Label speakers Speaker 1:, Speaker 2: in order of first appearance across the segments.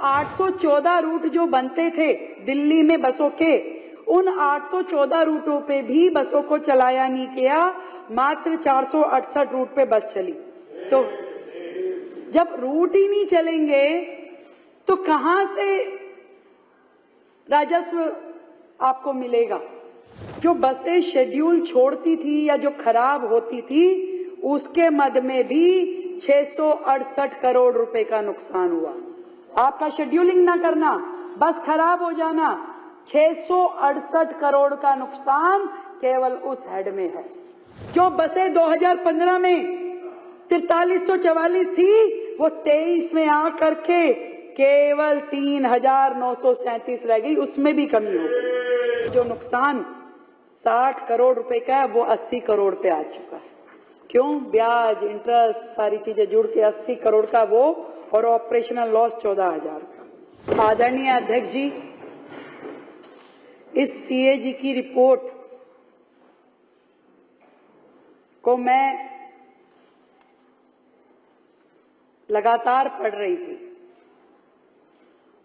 Speaker 1: 814 root जो बनते थे दिल्ली में बसों के, उन 814 रूटों पे भी बसों को चलाया नहीं गया, मात्र 468 रूट पे बस चली। तो जब रूट ही नहीं चलेंगे तो कहां से राजस्व आपको मिलेगा? जो बसें शेड्यूल छोड़ती थी या जो खराब होती थी, उसके मद में भी 668 करोड़ रुपए का नुकसान हुआ। आपका शेड्यूलिंग ना करना, बस खराब हो जाना, 668 करोड़ का नुकसान केवल उस हेड में है। जो बसें 2015 में 4344 थी, वो 23 में आकर के केवल 3937 रह गई, उसमें भी कमी हो गई। जो नुकसान 60 करोड़ रुपए का है, वो 80 करोड़ पे आ चुका है। क्यों? ब्याज, इंटरेस्ट, सारी चीजें जुड़ के 80 करोड़ का वो, और ऑपरेशनल लॉस 14,000 का। आदरणीय अध्यक्ष जी, इस सीएजी की रिपोर्ट को मैं लगातार पढ़ रही थी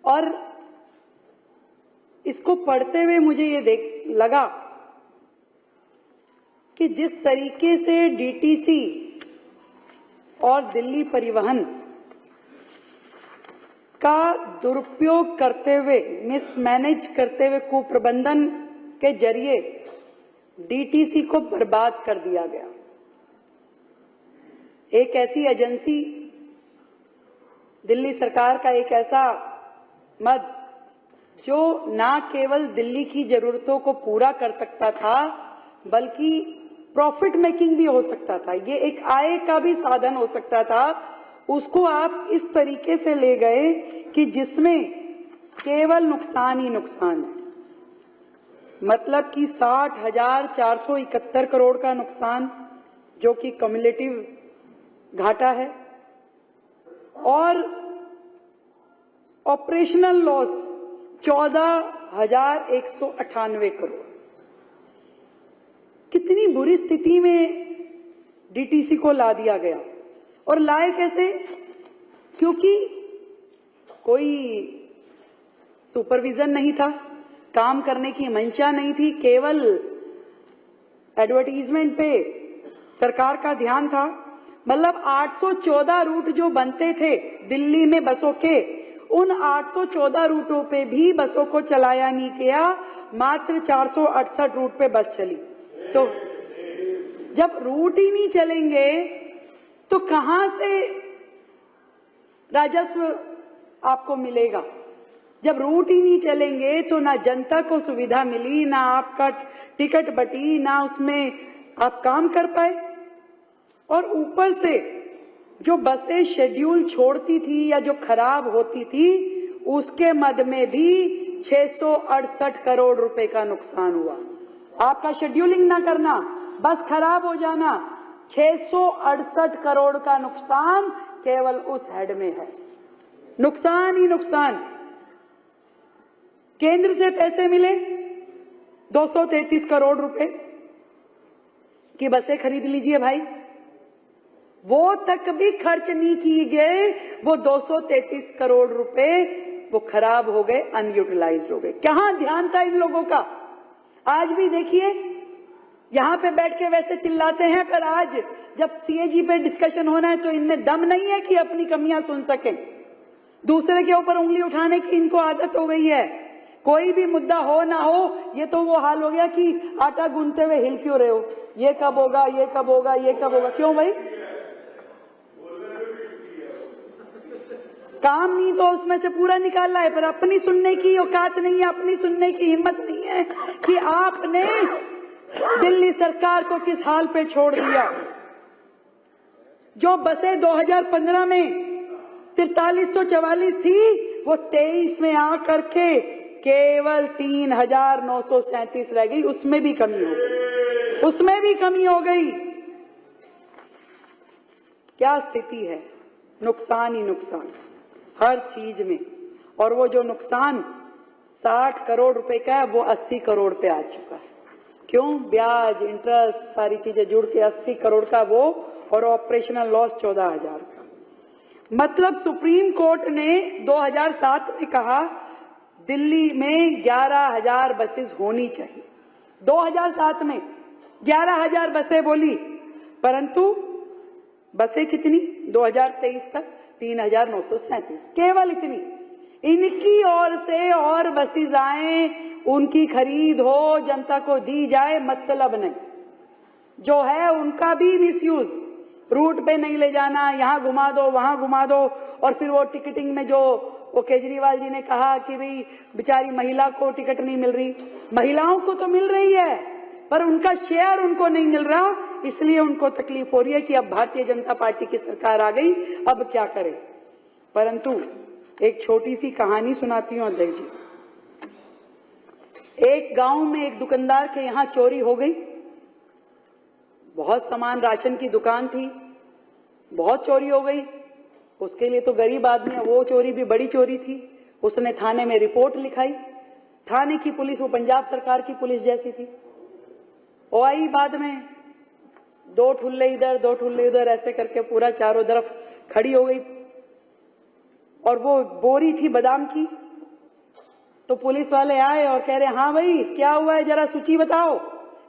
Speaker 1: और इसको पढ़ते हुए मुझे ये लगा कि जिस तरीके से डीटीसी और दिल्ली परिवहन का दुरुपयोग करते हुए, मिसमैनेज करते हुए, कुप्रबंधन के जरिए डीटीसी को बर्बाद कर दिया गया। एक ऐसी एजेंसी, दिल्ली सरकार का एक ऐसा मद जो ना केवल दिल्ली की जरूरतों को पूरा कर सकता था, बल्कि प्रॉफिट मेकिंग भी हो सकता था, ये एक आय का भी साधन हो सकता था, उसको आप इस तरीके से ले गए कि जिसमें केवल नुकसान ही नुकसान है। मतलब कि 60,471 करोड़ का नुकसान, जो कि कम्युलेटिव घाटा है, और ऑपरेशनल लॉस 14,198 करोड़। कितनी बुरी स्थिति में डीटीसी को ला दिया गया। और लाए कैसे? क्योंकि कोई सुपरविजन नहीं था, काम करने की मंशा नहीं थी, केवल एडवर्टीजमेंट पे सरकार का ध्यान था। मतलब 814 रूट जो बनते थे दिल्ली में बसों के, उन 814 रूटों पे भी बसों को चलाया नहीं गया, मात्र 468 रूट पे बस चली। तो जब रूट ही नहीं चलेंगे तो कहां से राजस्व आपको मिलेगा? जब रूट ही नहीं चलेंगे तो ना जनता को सुविधा मिली, ना आपका टिकट बटी, ना उसमें आप काम कर पाए। और ऊपर से जो बसें शेड्यूल छोड़ती थी या जो खराब होती थी, उसके मद में भी 668 करोड़ रुपए का नुकसान हुआ। आपका शेड्यूलिंग ना करना, बस खराब हो जाना, 668 करोड़ का नुकसान केवल उस हेड में है। नुकसान ही नुकसान। केंद्र से पैसे मिले 233 करोड़ रुपए की बसें खरीद लीजिए भाई, वो तक भी खर्च नहीं किए गए। वो 233 करोड़ रुपए वो खराब हो गए, अनयूटिलाइज्ड हो गए। कहां ध्यान था इन लोगों का? आज भी देखिए, यहां पे बैठ के वैसे चिल्लाते हैं, पर आज जब सीएजी पे डिस्कशन होना है तो इनमें दम नहीं है कि अपनी कमियां सुन सकें। दूसरे के ऊपर उंगली उठाने की इनको आदत हो गई है। कोई भी मुद्दा हो ना हो, ये तो वो हाल हो गया कि आटा गूंथते हुए हिल क्यों रहे हो, ये कब होगा, ये कब होगा, ये कब होगा। क्यों भाई? काम नहीं तो उसमें से पूरा निकालना है, पर अपनी सुनने की औकात नहीं है, अपनी सुनने की हिम्मत नहीं है कि आपने दिल्ली सरकार को किस हाल पे छोड़ दिया। जो बसें 2015 में 4344 थी, वो 23 में आकर के केवल 3937 रह गई, उसमें भी कमी हो गई, उसमें भी कमी हो गई। क्या स्थिति है? नुकसान ही नुकसान हर चीज में। और वो जो नुकसान 60 करोड़ रुपए का है, वो 80 करोड़ पे आ चुका है। क्यों? ब्याज, इंटरेस्ट, सारी चीजें जुड़ के 80 करोड़ का वो, और ऑपरेशनल लॉस 14,000 का। मतलब सुप्रीम कोर्ट ने 2007 में कहा दिल्ली में 11,000 बसेस होनी चाहिए। 2007 में 11,000 बसें बोली, परंतु बसें कितनी 2023 तक 3,937, केवल इतनी। इनकी ओर से और बसेस आए, उनकी खरीद हो, जनता को दी जाए, मतलब नहीं। जो है उनका भी मिसयूज, रूट पे नहीं ले जाना, यहाँ घुमा दो वहां घुमा दो, और फिर वो टिकटिंग में जो वो केजरीवाल जी ने कहा कि भाई बेचारी महिला को टिकट नहीं मिल रही, महिलाओं को तो मिल रही है पर उनका शेयर उनको नहीं मिल रहा, इसलिए उनको तकलीफ हो रही है कि अब भारतीय जनता पार्टी की सरकार आ गई, अब क्या करें। परंतु एक छोटी सी कहानी सुनाती हूँ अध्यक्ष जी। एक गांव में एक दुकानदार के यहाँ चोरी हो गई, बहुत सामान, राशन की दुकान थी, बहुत चोरी हो गई। उसके लिए तो गरीब आदमी है, वो चोरी भी बड़ी चोरी थी। उसने थाने में रिपोर्ट लिखाई। थाने की पुलिस वो पंजाब सरकार की पुलिस जैसी थी। वो आई बाद में, 2 ठुल्ले इधर 2 ठुल्ले उधर ऐसे करके पूरा चारों तरफ खड़ी हो गई, और वो बोरी थी बादाम की। तो पुलिस वाले आए और कह रहे हाँ भाई क्या हुआ है, जरा सूची बताओ,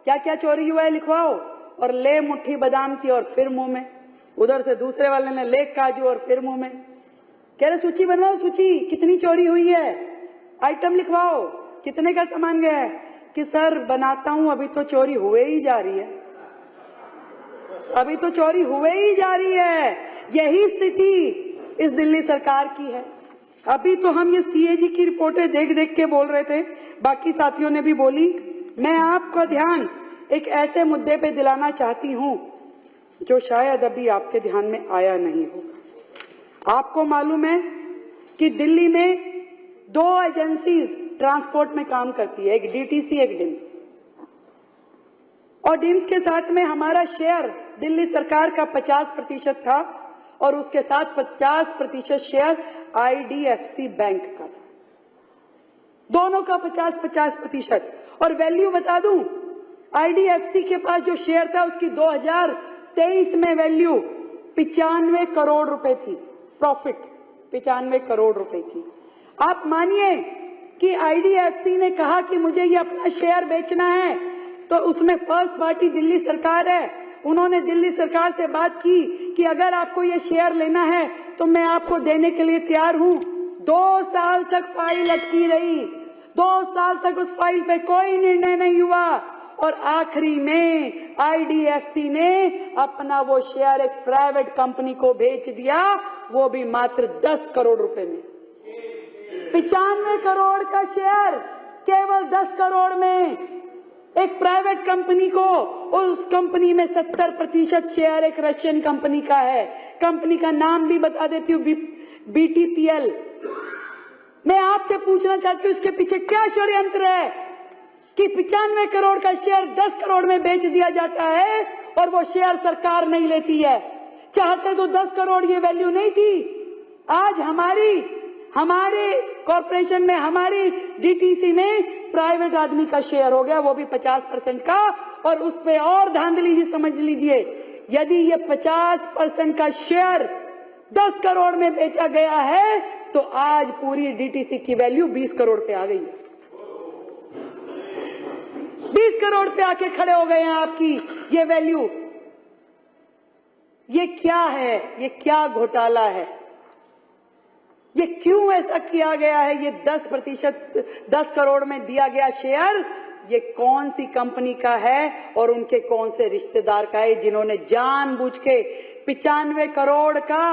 Speaker 1: क्या क्या चोरी हुआ है लिखवाओ। और ले मुट्ठी बादाम की और फिर मुंह में। उधर से दूसरे वाले ने ले काजू और फिर मुंह में। कह रहे सूची बनवाओ, सूची कितनी चोरी हुई है, आइटम लिखवाओ, कितने का सामान गया है। कि सर बनाता हूं, अभी तो चोरी हुए ही जा रही है, अभी तो चोरी हुए ही जा रही है। यही स्थिति इस दिल्ली सरकार की है। अभी तो हम ये सीएजी की रिपोर्टें देख देख के बोल रहे थे, बाकी साथियों ने भी बोली। मैं आपका ध्यान एक ऐसे मुद्दे पे दिलाना चाहती हूं जो शायद अभी आपके ध्यान में आया नहीं होगा। आपको मालूम है कि दिल्ली में 2 एजेंसीज ट्रांसपोर्ट में काम करती है, एक डीटीसी एक डिम्स। और डिम्स के साथ में हमारा शेयर दिल्ली सरकार का 50% था, और उसके साथ 50% शेयर आईडीएफसी बैंक का था। दोनों का 50-50%। और वैल्यू बता दूं, आईडीएफसी के पास जो शेयर था उसकी 2023 में वैल्यू 95 करोड़ रुपए थी, प्रॉफिट 95 करोड़ रुपए की। आप मानिए कि आईडीएफसी ने कहा कि मुझे ये अपना शेयर बेचना है, तो उसमें फर्स्ट पार्टी दिल्ली सरकार है। उन्होंने दिल्ली सरकार से बात की कि अगर आपको ये शेयर लेना है तो मैं आपको देने के लिए तैयार हूं। 2 साल तक फाइल अटकी रही, 2 साल तक उस फाइल पे कोई निर्णय नहीं हुआ, और आखिरी में आईडीएफसी ने अपना वो शेयर एक प्राइवेट कंपनी को बेच दिया, वो भी मात्र 10 करोड़ रुपए में। 95 करोड़ का शेयर केवल 10 करोड़ में एक प्राइवेट कंपनी को, और उस कंपनी में 70% शेयर एक रशियन कंपनी का है। कंपनी का नाम भी बता देती हूँ, बीटीपीएल। मैं आपसे पूछना चाहती हूँ इसके पीछे क्या षड्यंत्र है कि 95 करोड़ का शेयर 10 करोड़ में बेच दिया जाता है और वो शेयर सरकार नहीं लेती है। चाहते तो 10 करोड़ ये वैल्यू नहीं थी। आज हमारे कॉर्पोरेशन में, हमारी डीटीसी में प्राइवेट आदमी का शेयर हो गया, वो भी 50% का, और उस पे और धांधली जी समझ लीजिए, यदि ये 50% का शेयर 10 करोड़ में बेचा गया है तो आज पूरी डीटीसी की वैल्यू 20 करोड़ पे आ गई है। 20 करोड़ पे आके खड़े हो गए हैं आपकी ये वैल्यू। ये क्या है, ये क्या घोटाला है, ये क्यों ऐसा किया गया है। ये 10% 10 करोड़ में दिया गया शेयर ये कौन सी कंपनी का है और उनके कौन से रिश्तेदार का है, जिन्होंने जानबूझ के 95 करोड़ का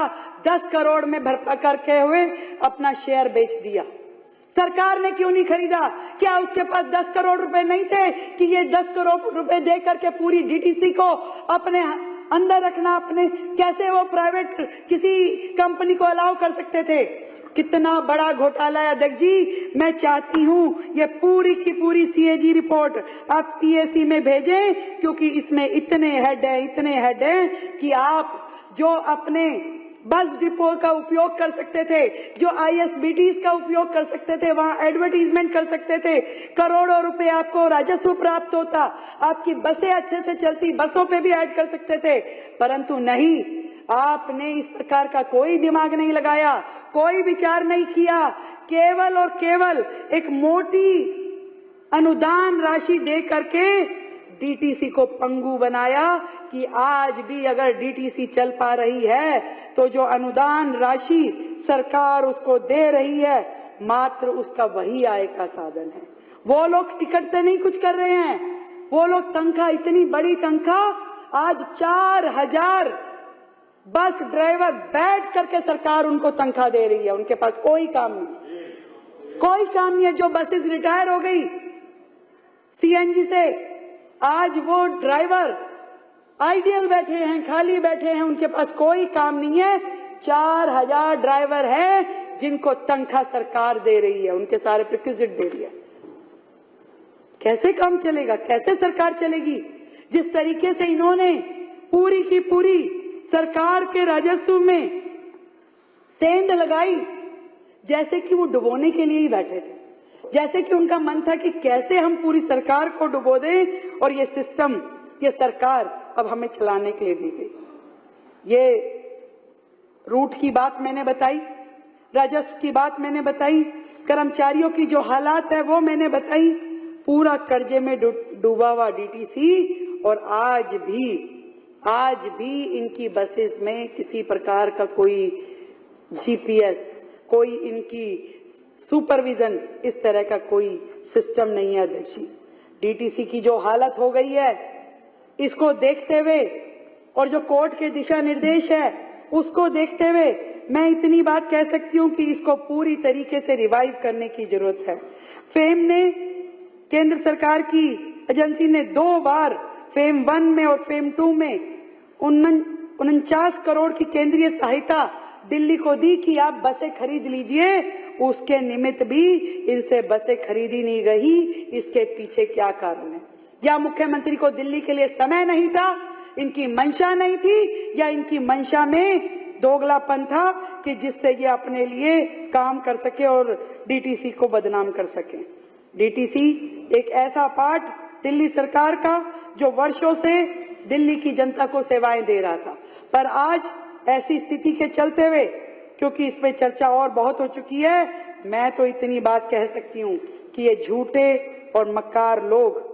Speaker 1: 10 करोड़ में भरपा करके हुए अपना शेयर बेच दिया। सरकार ने क्यों नहीं खरीदा? क्या उसके पास 10 करोड़ रुपए नहीं थे कि ये 10 करोड़ रुपए दे करके पूरी डीटीसी को अपने अंदर रखना? अपने कैसे वो प्राइवेट किसी कंपनी को अलाउ कर सकते थे? कितना बड़ा घोटाला है अध्यक्ष जी। मैं चाहती हूं ये पूरी की पूरी सीएजी रिपोर्ट आप पीएसी में भेजें, क्योंकि इसमें इतने हेड हैं कि आप जो अपने बस डिपो का उपयोग कर सकते थे, जो आईएसबीटीज का उपयोग कर सकते थे, वहां एडवर्टीजमेंट कर सकते थे, करोड़ों रुपए आपको राजस्व प्राप्त होता, आपकी बसें अच्छे से चलती, बसों पे भी ऐड कर सकते थे, परंतु नहीं। आपने इस प्रकार का कोई दिमाग नहीं लगाया, कोई विचार नहीं किया, केवल और केवल एक मोटी अनुदान राशि दे करके डीटीसी को पंगु बनाया कि आज भी अगर डीटीसी चल पा रही है तो जो अनुदान राशि सरकार उसको दे रही है मात्र उसका वही आय का साधन है। वो लोग टिकट से नहीं कुछ कर रहे हैं, वो लोग तनख्वाह, इतनी बड़ी तनख्वाह, आज 4000 बस ड्राइवर बैठ करके सरकार उनको तनख्वाह दे रही है। उनके पास कोई काम नहीं, कोई काम नहीं है। जो बसेस रिटायर हो गई सीएनजी से, आज वो ड्राइवर आइडियल बैठे हैं, खाली बैठे हैं, उनके पास कोई काम नहीं है। 4000 ड्राइवर हैं जिनको तनख्वाह सरकार दे रही है, उनके सारे प्रिक्विजिट दे रही है। कैसे काम चलेगा, कैसे सरकार चलेगी? जिस तरीके से इन्होंने पूरी की पूरी सरकार के राजस्व में सेंध लगाई, जैसे कि वो डुबोने के लिए ही बैठे थे, जैसे कि उनका मन था कि कैसे हम पूरी सरकार को डुबो दें और ये सिस्टम, ये सरकार अब हमें चलाने के लिए दी गई। ये रूट की बात मैंने बताई, राजस्व की बात मैंने बताई, कर्मचारियों की जो हालात है वो मैंने बताई, पूरा कर्जे में डूबा हुआ डीटीसी, और आज भी इनकी बसेस में किसी प्रकार का कोई जीपीएस, कोई इनकी सुपरविजन, इस तरह का कोई सिस्टम नहीं है। अध्यक्ष, डीटीसी की जो हालत हो गई है, इसको देखते हुए और जो कोर्ट के दिशा निर्देश है उसको देखते हुए मैं इतनी बात कह सकती हूं कि इसको पूरी तरीके से रिवाइव करने की जरूरत है। फेम ने, केंद्र सरकार की एजेंसी ने 2 बार फेम 1 में और फेम 2 में 49 करोड़ की केंद्रीय सहायता दिल्ली को दी कि आप बसें खरीद लीजिए। उसके निमित्त भी इनसे बसें खरीदी नहीं गई। इसके पीछे क्या कारण है? या मुख्यमंत्री को दिल्ली के लिए समय नहीं था, इनकी मंशा नहीं थी, या इनकी मंशा में दोगलापन था कि जिससे ये अपने लिए काम कर सके और डीटीसी को बदनाम कर सके। डीटीसी एक ऐसा पार्ट दिल्ली सरकार का जो वर्षों से दिल्ली की जनता को सेवाएं दे रहा था, पर आज ऐसी स्थिति के चलते हुए, क्योंकि इसमें चर्चा और बहुत हो चुकी है, मैं तो इतनी बात कह सकती हूं कि ये झूठे और मक्कार लोग,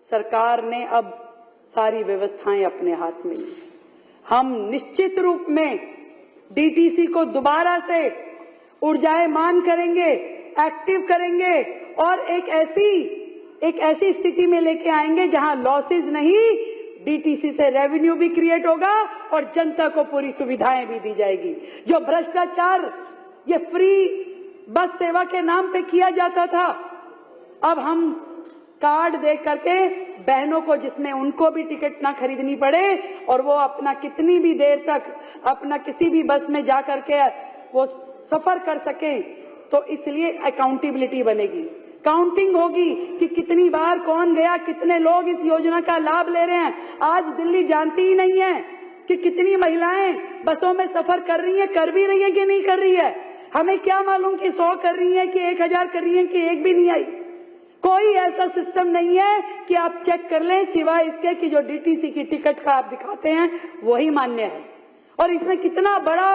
Speaker 1: सरकार ने अब सारी व्यवस्थाएं अपने हाथ में ली। हम निश्चित रूप में डीटीसी को दोबारा से ऊर्जायमान करेंगे, एक्टिव करेंगे और एक ऐसी स्थिति में लेके आएंगे जहां लॉसेस नहीं, डीटीसी से रेवेन्यू भी क्रिएट होगा और जनता को पूरी सुविधाएं भी दी जाएगी। जो भ्रष्टाचार ये फ्री बस सेवा के नाम पे किया जाता था, अब हम कार्ड दे करके बहनों को, जिसमें उनको भी टिकट ना खरीदनी पड़े और वो अपना कितनी भी देर तक अपना किसी भी बस में जा करके वो सफर कर सके, तो इसलिए अकाउंटेबिलिटी बनेगी, काउंटिंग होगी कि कितनी बार कौन गया, कितने लोग इस योजना का लाभ ले रहे हैं। आज दिल्ली जानती ही नहीं है कि कितनी महिलाएं बसों में सफर कर रही हैं, कर भी रही हैं कि नहीं कर रही है। हमें क्या मालूम कि 100 कर रही हैं कि 1000 कर रही हैं कि एक भी नहीं आई। कोई ऐसा सिस्टम नहीं है कि आप चेक कर लें, सिवाय इसके कि जो डीटीसी की टिकट का आप दिखाते हैं वही मान्य है। और इसमें कितना बड़ा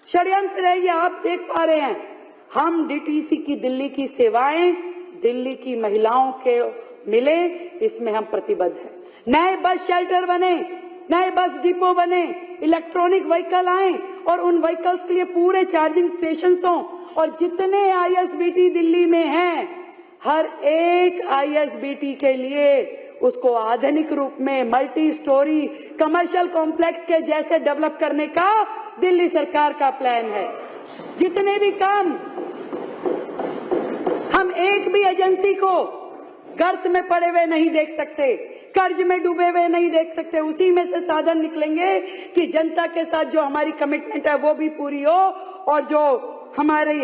Speaker 1: षड्यंत्र है ये आप देख पा रहे हैं। हम डीटीसी की दिल्ली की सेवाएं दिल्ली की महिलाओं के मिले, इसमें हम प्रतिबद्ध हैं। नए बस शेल्टर बने, नए बस डिपो बने, इलेक्ट्रॉनिक व्हीकल आए और उन व्हीकल्स के लिए पूरे चार्जिंग स्टेशन हों, और जितने आईएसबीटी दिल्ली में हैं, हर एक आईएसबीटी के लिए उसको आधुनिक रूप में मल्टी स्टोरी कमर्शियल कॉम्प्लेक्स के जैसे डेवलप करने का दिल्ली सरकार का प्लान है। जितने भी काम, हम एक भी एजेंसी को गर्त में पड़े हुए नहीं देख सकते, कर्ज में डूबे हुए नहीं देख सकते। उसी में से साधन निकलेंगे कि जनता के साथ जो हमारी कमिटमेंट है वो भी पूरी हो और जो हमारी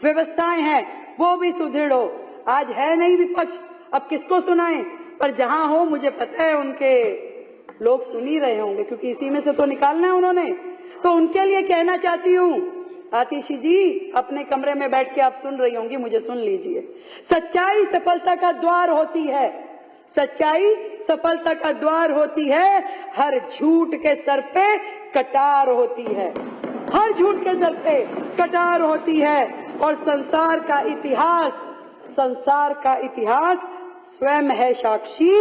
Speaker 1: व्यवस्थाएं हैं वो भी सुदृढ़ हो। आज है नहीं विपक्ष, अब किसको सुनाएं, पर जहां हो मुझे पता है उनके लोग सुन ही रहे होंगे, क्योंकि इसी में से तो निकालना है उन्होंने। तो उनके लिए कहना चाहती हूं, आतिशी जी अपने कमरे में बैठ के आप सुन रही होंगी, मुझे सुन लीजिए। सच्चाई सफलता का द्वार होती है, सच्चाई सफलता का द्वार होती है, हर झूठ के सर पे कटार होती है, हर झूठ के सर पे कटार होती है। और संसार का इतिहास स्वयं है साक्षी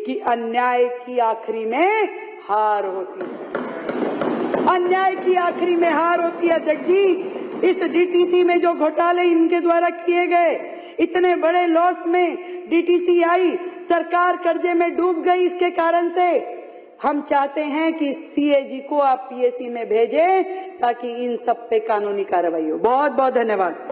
Speaker 1: कि अन्याय की आखिरी में हार होती है, अन्याय की आखिरी में हार होती है। अध्यक्ष जी, इस डीटीसी में जो घोटाले इनके द्वारा किए गए, इतने बड़े लॉस में डीटीसी आई, सरकार कर्जे में डूब गई। इसके कारण से हम चाहते हैं कि सीएजी को आप पीएसी में भेजें ताकि इन सब पे कानूनी कार्रवाई हो। बहुत बहुत धन्यवाद।